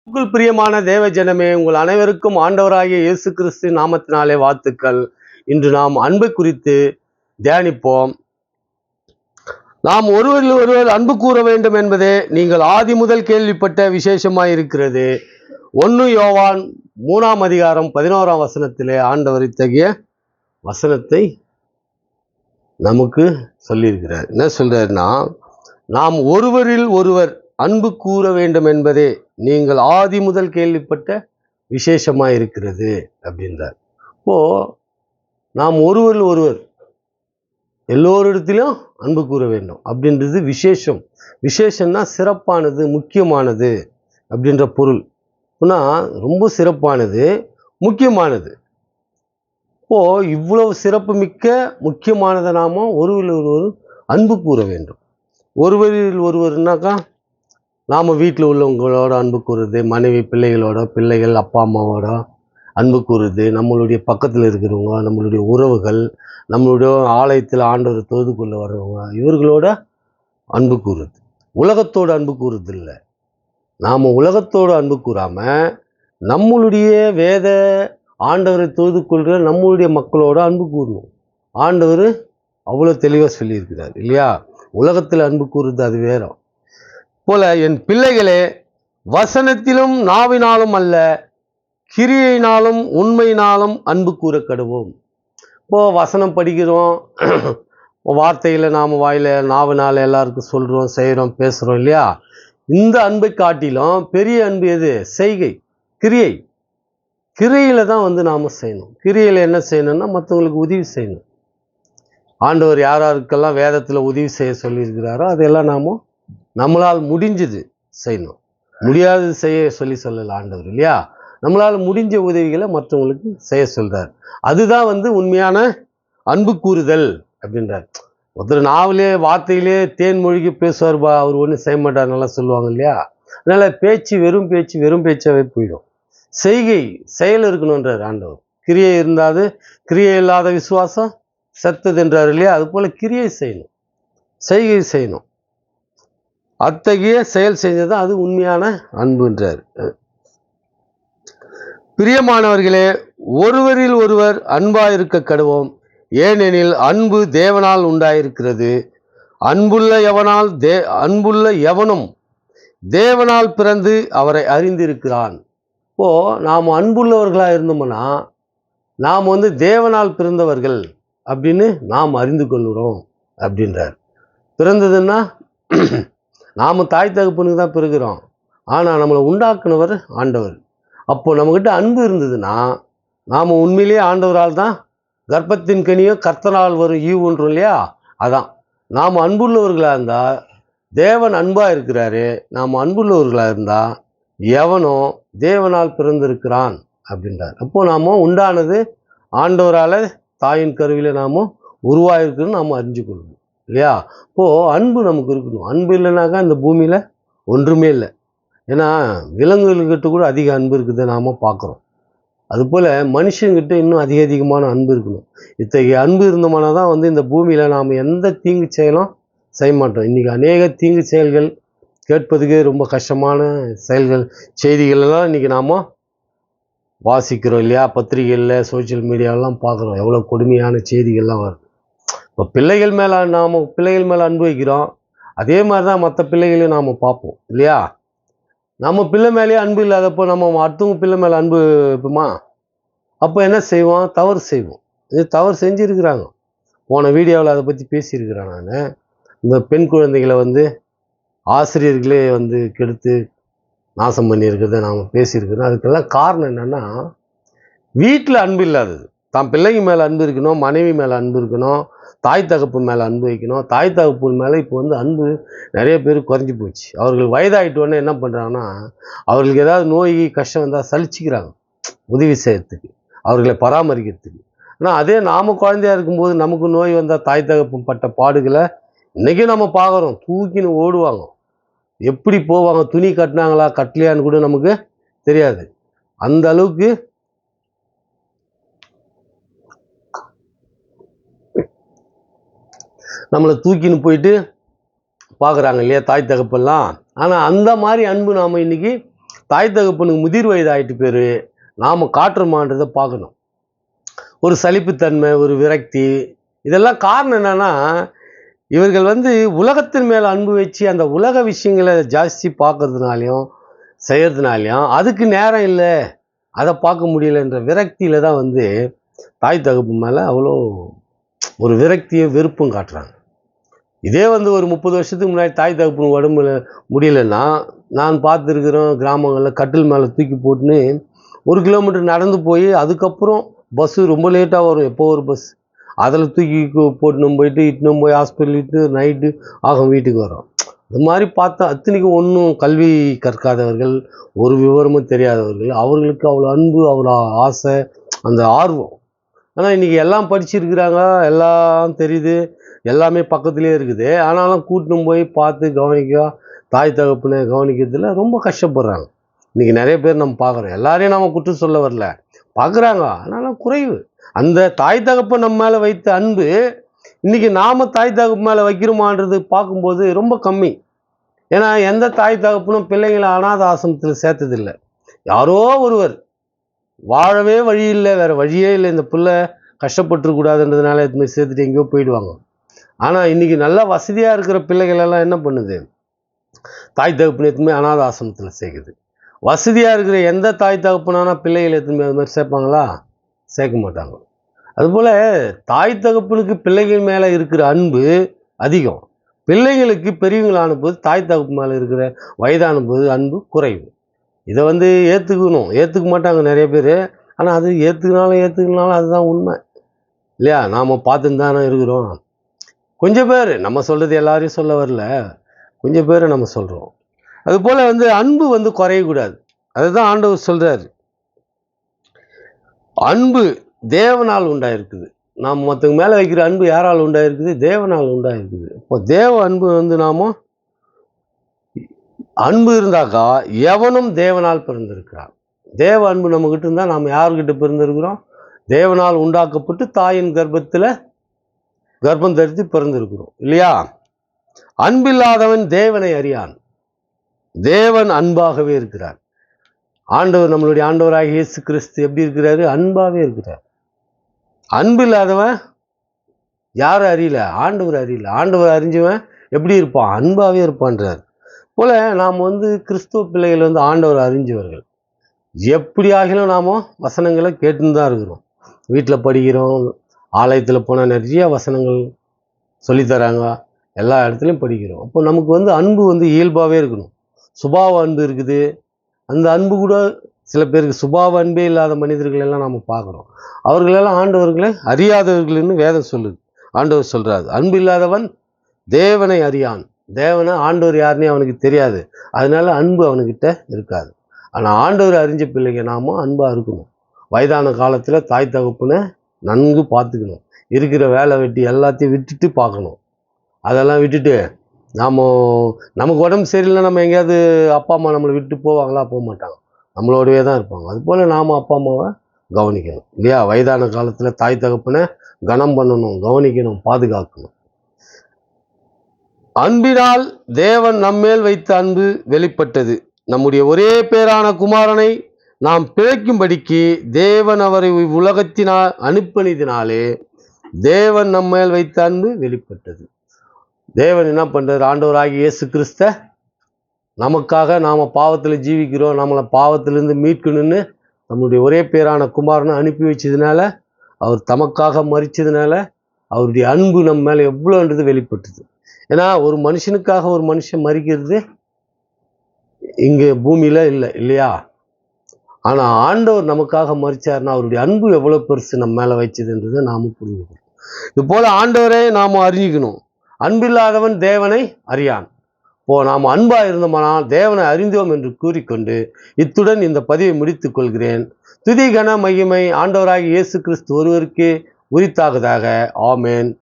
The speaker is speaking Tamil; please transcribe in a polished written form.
பிரியமான தேவ ஜனமே, உங்கள் அனைவருக்கும் ஆண்டவராகிய இயேசு கிறிஸ்து நாமத்தினாலே வாழ்த்துக்கள். இன்று நாம் அன்பை குறித்து தியானிப்போம். நாம் ஒருவரில் ஒருவர் அன்பு கூற வேண்டும் என்பதே நீங்கள் ஆதி முதல் கேள்விப்பட்ட விசேஷமாயிருக்கிறது. 1 யோவான் 3 அதிகாரம் 11 வசனத்திலே ஆண்டவர் இத்தகைய வசனத்தை நமக்கு சொல்லியிருக்கிறார். என்ன சொல்றாருன்னா, நாம் ஒருவரில் ஒருவர் அன்பு கூற வேண்டும் என்பதே நீங்கள் ஆதி முதல் கேள்விப்பட்ட விசேஷமாக இருக்கிறது அப்படின்றார். இப்போ நாம் ஒருவரில் ஒருவர் எல்லோரிடத்திலும் அன்பு கூற வேண்டும் அப்படின்றது விசேஷம். விசேஷம்னா சிறப்பானது, முக்கியமானது அப்படின்ற பொருள். ஆனால் ரொம்ப சிறப்பானது, முக்கியமானது. இப்போ இவ்வளவு சிறப்பு மிக்க முக்கியமானதை நாம ஒருவரில் ஒருவர் அன்பு கூற வேண்டும். ஒருவரில் ஒருவர்னாக்கா நாம் வீட்டில் உள்ளவங்களோட அன்பு கூறுறது, மனைவி பிள்ளைகளோட, பிள்ளைகள் அப்பா அம்மாவோட அன்பு கூறுறது, நம்மளுடைய பக்கத்தில் இருக்கிறவங்க, நம்மளுடைய உறவுகள், நம்மளுடைய ஆலயத்தில் ஆண்டவர் தொழுது கொள்ள வர்றவங்க, இவர்களோட அன்பு கூறுறது. உலகத்தோடு அன்பு கூறுறது இல்லை. நாம் உலகத்தோடு அன்பு கூறாமல் நம்மளுடைய வேத ஆண்டவரை தொழுது கொள்கிற நம்மளுடைய மக்களோட அன்பு கூறணும். ஆண்டவர் அவ்வளோ தெளிவாக சொல்லியிருக்கிறார் இல்லையா? உலகத்தில் அன்பு கூறுறது அது வேற. போல என் பிள்ளைகளே, வசனத்திலும் நாவினாலும் அல்ல, கிரியையினாலும் உண்மையினாலும் அன்பு கூற கடுவோம். இப்போ வசனம் படிக்கிறோம், வார்த்தைகளை நாம் வாயில நாவினால எல்லாருக்கும் சொல்கிறோம், செய்கிறோம், பேசுகிறோம் இல்லையா? இந்த அன்பை காட்டிலும் பெரிய அன்பு எது? செய்கை, கிரியை. கிரியையில தான் நாம் செய்யணும். கிரியையில் என்ன செய்யணும்னா மற்றவங்களுக்கு உதவி செய்யணும். ஆண்டவர் யாராருக்கெல்லாம் வேதத்தில் உதவி செய்ய சொல்லியிருக்கிறாரோ அதெல்லாம் நாம நம்மளால் முடிஞ்சது செய்யணும். முடியாதது செய்ய சொல்லல ஆண்டவர் இல்லையா? நம்மளால் முடிஞ்ச உதவிகளை மற்றவங்களுக்கு செய்ய சொல்றார். அதுதான் உண்மையான அன்பு கூறுதல் அப்படின்றார். ஒருத்தர் நாவிலே வார்த்தையிலே தேன் மொழிக்கு பேசுவார்பா, அவர் ஒன்றும் செய்ய மாட்டார் நல்லா சொல்லுவாங்க இல்லையா? அதனால பேச்சு வெறும் பேச்சாவே போயிடும். செய்கை, செயல் இருக்கணுன்றார் ஆண்டவர். கிரியை இருந்தாது, கிரியை இல்லாத விசுவாசம் செத்தது என்றார் இல்லையா? அது போல கிரியை செய்யணும், செய்கை செய்யணும். அத்தகைய செயல் செஞ்சதான் அது உண்மையான அன்புன்றார். பிரியமானவர்களே, ஒருவரில் ஒருவர் அன்பாயிருக்க கடுவோம். ஏனெனில் அன்பு தேவனால் உண்டாயிருக்கிறது. அன்புள்ள எவனும் தேவனால் பிறந்து அவரை அறிந்திருக்கிறான். இப்போ நாம் அன்புள்ளவர்களாக இருந்தோம்னா நாம் தேவனால் பிறந்தவர்கள் அப்படின்னு நாம் அறிந்து கொள்கிறோம் அப்படின்றார். பிறந்ததுன்னா நாம் தாய் தகப்பனுக்கு தான் பிறகுறோம். ஆனால் நம்மளை உண்டாக்குனவர் ஆண்டவர். அப்போ நம்மக்கிட்ட அன்பு இருந்ததுன்னா நாம் உண்மையிலேயே ஆண்டவரால் தான் கர்ப்பத்தின் கனியோ கர்த்தனால் வரும் ஈவுன்றோம் இல்லையா? அதான் நாம் அன்புள்ளவர்களாக இருந்தால், தேவன் அன்பாக இருக்கிறாரு, நாம் அன்புள்ளவர்களாக இருந்தால் எவனோ தேவனால் பிறந்திருக்கிறான் அப்படின்றார். அப்போ நாம் உண்டானது ஆண்டவரால் தாயின் கருவில நாம் உருவாயிருக்குன்னு நாம் அறிஞ்சு கொள்ளணும் இல்லையா? இப்போது அன்பு நமக்கு இருக்கணும். அன்பு இல்லைனாக்கா இந்த பூமியில் ஒன்றுமே இல்லை. ஏன்னா விலங்குகள்கிட்ட கூட அதிக அன்பு இருக்குது நாம் பார்க்குறோம். அதுபோல் மனுஷங்கிட்ட இன்னும் அதிகமான அன்பு இருக்கணும். இத்தகைய அன்பு இருந்தோம்னா தான் இந்த பூமியில் நாம் எந்த தீங்கு செயலும் செய்ய மாட்டோம். இன்றைக்கி அநேக தீங்கு செயல்கள் கேட்பதுக்கு ரொம்ப கஷ்டமான செயல்கள், செய்திகளெல்லாம் இன்றைக்கி நாம் வாசிக்கிறோம் இல்லையா? பத்திரிகைகளில், சோசியல் மீடியாவெல்லாம் பார்க்குறோம். எவ்வளோ கொடுமையான செய்திகள்லாம் வருது. இப்போ பிள்ளைகள் மேலே அன்பு வைக்கிறோம். அதே மாதிரி தான் மற்ற பிள்ளைகளையும் நாம் பார்ப்போம் இல்லையா? நம்ம பிள்ளை மேலேயே அன்பு இல்லாதப்போ நம்ம அடுத்தவங்க பிள்ளை மேலே அன்பு வைப்போமா? அப்போ என்ன செய்வோம்? தவறு செய்வோம். இது தவறு செஞ்சுருக்கிறாங்க. போன வீடியோவில் அதை பற்றி பேசியிருக்கிறேன் நான். இந்த பெண் குழந்தைகளை ஆசிரியர்களே கெடுத்து நாசம் பண்ணியிருக்கிறத நாம் பேசியிருக்கிறோம். அதுக்கெல்லாம் காரணம் என்னென்னா, வீட்டில் அன்பு இல்லாதது. தான் பிள்ளைங்க மேலே அன்பு இருக்கணும், மனைவி மேலே அன்பு இருக்கணும், தாய் தகப்பு மேலே அன்பு வைக்கணும். தாய் தகப்பு மேலே இப்போ அன்பு நிறைய பேர் குறைஞ்சி போச்சு. அவர்கள் வயதாகிட்டோன்னே என்ன பண்ணுறாங்கன்னா, அவர்களுக்கு ஏதாவது நோய் கஷ்டம் வந்தால் சலிச்சிக்கிறாங்க உதவி செய்யறதுக்கு, அவர்களை பராமரிக்கிறதுக்கு. ஆனால் அதே நாம் குழந்தையாக இருக்கும்போது நமக்கு நோய் வந்தால் தாய் தகப்பு பட்ட பாடுகளை இன்றைக்கி நம்ம பார்க்குறோம். தூக்கின்னு ஓடுவாங்க. எப்படி போவாங்க, துணி கட்டினாங்களா கட்டலையான்னு கூட நமக்கு தெரியாது. அந்த அளவுக்கு நம்மளை தூக்கின்னு போயிட்டு பார்க்குறாங்க இல்லையா தாய் தகப்பெல்லாம். ஆனால் அந்த மாதிரி அன்பு நாம் இன்னைக்கு தாய் தகப்பனுக்கு முதிர் வயது ஆயிட்டு பேர் நாம் காட்டுறோமான்றதை பார்க்கணும். ஒரு சலிப்புத்தன்மை, ஒரு விரக்தி, இதெல்லாம் காரணம் என்னன்னா, இவர்கள் உலகத்தின் மேலே அன்பு வச்சு அந்த உலக விஷயங்களை ஜாஸ்தி பார்க்கறதுனாலையும் செய்யறதுனாலையும் அதுக்கு நேரம் இல்லை, அதை பார்க்க முடியலன்ற விரக்தியில் தான் தாய் தகப்பு மேலே அவ்வளோ ஒரு விரக்தியும் வெறுப்பும் காட்டுறாங்க. இதே ஒரு 30 வருஷத்துக்கு முன்னாடி தாய் தகப்பு உடம்புல முடியலன்னா, நான் பார்த்துருக்குறோம் கிராமங்களில் கட்டில் மேலே தூக்கி போட்டுன்னு 1 கிலோமீட்டர் நடந்து போய் அதுக்கப்புறம் பஸ்ஸு ரொம்ப லேட்டாக வரும், எப்போ ஒரு பஸ், அதில் தூக்கி போட்டுன்னு போயிட்டு இட்டுன்னு போய் ஹாஸ்பிட்டல் இட்டு நைட்டு ஆகும் வீட்டுக்கு வரோம். இது மாதிரி பார்த்தா அத்தனைக்கும் ஒன்றும் கல்வி கற்காதவர்கள், ஒரு விவரமும் தெரியாதவர்கள், அவர்களுக்கு அவ்வளோ அன்பு, அவ்வளோ ஆசை, அந்த ஆர்வம். ஆனால் இன்றைக்கி எல்லாம் படிச்சிருக்கிறாங்க, எல்லாம் தெரியுது, எல்லாமே பக்கத்துலேயே இருக்குது. ஆனாலும் கூட்டின்னு போய் பார்த்து கவனிக்க, தாய் தகப்பனை கவனிக்கிறதுல ரொம்ப கஷ்டப்படுறாங்க. இன்றைக்கி நிறைய பேர் நம்ம பார்க்குறோம். எல்லாரையும் நம்ம குற்றம் சொல்ல வரல, பார்க்குறாங்க, ஆனாலும் குறைவு. அந்த தாய் தகப்பன் நம்ம மேலே வைத்த அன்பு இன்றைக்கி நாம் தாய் தகப்பு மேலே வைக்கிறோமான்றது பார்க்கும்போது ரொம்ப கம்மி. ஏன்னா எந்த தாய் தகப்பனும் பிள்ளைங்களை அனாத ஆசிரமத்தில் சேர்த்ததில்லை. யாரோ ஒருவர் வாழவே வழி இல்லை, வேறு வழியே இல்லை, இந்த பிள்ளை கஷ்டப்பட்டுருக்கூடாதுன்றதுனால எதுவுமே சேர்த்துட்டு எங்கேயோ போயிடுவாங்க. ஆனால் இன்றைக்கி நல்லா வசதியாக இருக்கிற பிள்ளைகள் எல்லாம் என்ன பண்ணுது, தாய் தகப்பனை எதுவுமே அனாத ஆசிரமத்தில் சேர்க்குது. வசதியாக இருக்கிற எந்த தாய் தகப்பனான பிள்ளைகள் எதுவுமே அது மாதிரி சேர்ப்பாங்களா? சேர்க்க மாட்டாங்க. அதுபோல் தாய் தகப்பனுக்கு பிள்ளைகள் மேலே இருக்கிற அன்பு அதிகம். பிள்ளைங்களுக்கு பெரியவங்களான போது தாய் தகப்பு மேலே இருக்கிற வயதான போது அன்பு குறைவு. இதை ஏற்றுக்கணும். ஏற்றுக்க மாட்டாங்க நிறைய பேர். ஆனால் அது ஏற்றுக்கினாலும் அதுதான் உண்மை இல்லையா? நாம் பார்த்துன்னு தானே இருக்கிறோம். கொஞ்சம் பேர், நம்ம சொல்கிறது எல்லாரையும் சொல்ல வரல, கொஞ்சம் பேரை நம்ம சொல்கிறோம். அதுபோல் அன்பு குறையக்கூடாது. அதுதான் ஆண்டவர் சொல்கிறார். அன்பு தேவனால் உண்டாயிருக்குது. நாம் மற்றவங்க மேலே வைக்கிற அன்பு யாரால் உண்டாயிருக்குது? தேவனால் உண்டாயிருக்குது. இப்போ தேவ அன்பு நாம அன்பு இருந்தாக்கா எவனும் தேவனால் பிறந்திருக்கிறான். தேவ அன்பு நம்மக்கிட்ட இருந்தால் நாம் யாருக்கிட்ட பிறந்திருக்கிறோம்? தேவனால் உண்டாக்கப்பட்டு தாயின் கர்ப்பத்தில் கர்ப்பம் தரித்து பிறந்திருக்கிறோம் இல்லையா? அன்பில்லாதவன் தேவனை அறியான். தேவன் அன்பாகவே இருக்கிறார். ஆண்டவர், நம்மளுடைய ஆண்டவராகிய இயேசு கிறிஸ்து எப்படி இருக்கிறாரு? அன்பாகவே இருக்கிறார். அன்பு இல்லாதவன் யாரும் அறியல, ஆண்டவர் அறியல. ஆண்டவர் அறிஞ்சவன் எப்படி இருப்பான்? அன்பாகவே இருப்பான்றார். போல நாம் கிறிஸ்துவ பிள்ளைகள் ஆண்டவர் அறிஞ்சவர்கள். எப்படி ஆகிலும் நாம் வசனங்களை கேட்டுன்னு தான் இருக்கிறோம். வீட்டில் படிக்கிறோம், ஆலயத்தில் போனால் நிறைய வசனங்கள் சொல்லித்தராங்க, எல்லா இடத்துலையும் படிக்கிறோம். அப்போ நமக்கு அன்பு இயல்பாகவே இருக்கணும். சுபாவ அன்பு இருக்குது. அந்த அன்பு கூட சில பேருக்கு சுபாவ அன்பே இல்லாத மனிதர்கள் எல்லாம் நாம் பார்க்குறோம். அவர்களெல்லாம் ஆண்டவர்களை அறியாதவர்கள்னு வேதம் சொல்லுது. ஆண்டவர் சொல்கிறாரு, அன்பு இல்லாதவன் தேவனை அறியான். தேவனை, ஆண்டவர் யாருன்னே அவனுக்கு தெரியாது. அதனால அன்பு அவனுக்கிட்ட இருக்காது. ஆனால் ஆண்டவர் அறிஞ்ச பிள்ளைங்க நாம அன்பாக இருக்கணும். வயதான காலத்தில் தாய் தகப்புனை நன்கு பார்த்துக்கணும். இருக்கிற வேலை வெட்டி எல்லாத்தையும் விட்டுட்டு பார்க்கணும். அதெல்லாம் விட்டுட்டு நமக்கு உடம்பு சரியில்லை, நம்ம எங்கேயாவது அப்பா அம்மா நம்மளை விட்டு போவாங்களா? போக மாட்டாங்க, நம்மளோடவே தான் இருப்பாங்க. அதுபோல் நாம் அப்பா அம்மாவை கவனிக்கணும் இல்லையா? வயதான காலத்தில் தாய் தகப்பனை கனம் பண்ணணும், கவனிக்கணும், பாதுகாக்கணும். அன்பினால் தேவன் நம்மேல் வைத்த அன்பு வெளிப்பட்டது. நம்முடைய ஒரே பேரான குமாரனை நாம் பிழைக்கும்படிக்கு தேவன் அவரை உலகத்தினால் அனுப்பினதினாலே தேவன் நம்மேல் வைத்த அன்பு வெளிப்பட்டது. தேவன் என்ன பண்ணுறார்? ஆண்டவராகிய இயேசு கிறிஸ்த நமக்காக, நாம் பாவத்தில் ஜீவிக்கிறோம், நம்மளை பாவத்திலேருந்து மீட்கணும்னு நம்முடைய ஒரே பேரான குமாரனை அனுப்பி வச்சதுனால, அவர் தமக்காக மரித்ததுனால அவருடைய அன்பு நம்ம மேலே எவ்வளோன்றது வெளிப்பட்டுது. ஏன்னா ஒரு மனுஷனுக்காக ஒரு மனுஷன் மரிக்கிறது இங்கே பூமியில் இல்லை இல்லையா? ஆனால் ஆண்டவர் நமக்காக மரிச்சார்னா அவருடைய அன்பு எவ்வளோ பெருசு நம்ம மேலே வச்சதுன்றதை நாம் புரிஞ்சுக்கணும். இது போல் ஆண்டவரை நாம் அறிஞ்சிக்கணும். அன்பில்லாதவன் தேவனை அறியான். நாம் அன்பாக இருந்தோமானால் தேவனை அறிந்தோம் என்று கூறிக்கொண்டு இத்துடன் இந்த பதிவை முடித்துக் கொள்கிறேன். துதி கன மகிமை ஆண்டவராகிய இயேசு கிறிஸ்து ஒருவருக்கே உரித்தாகதாக. ஆமேன்.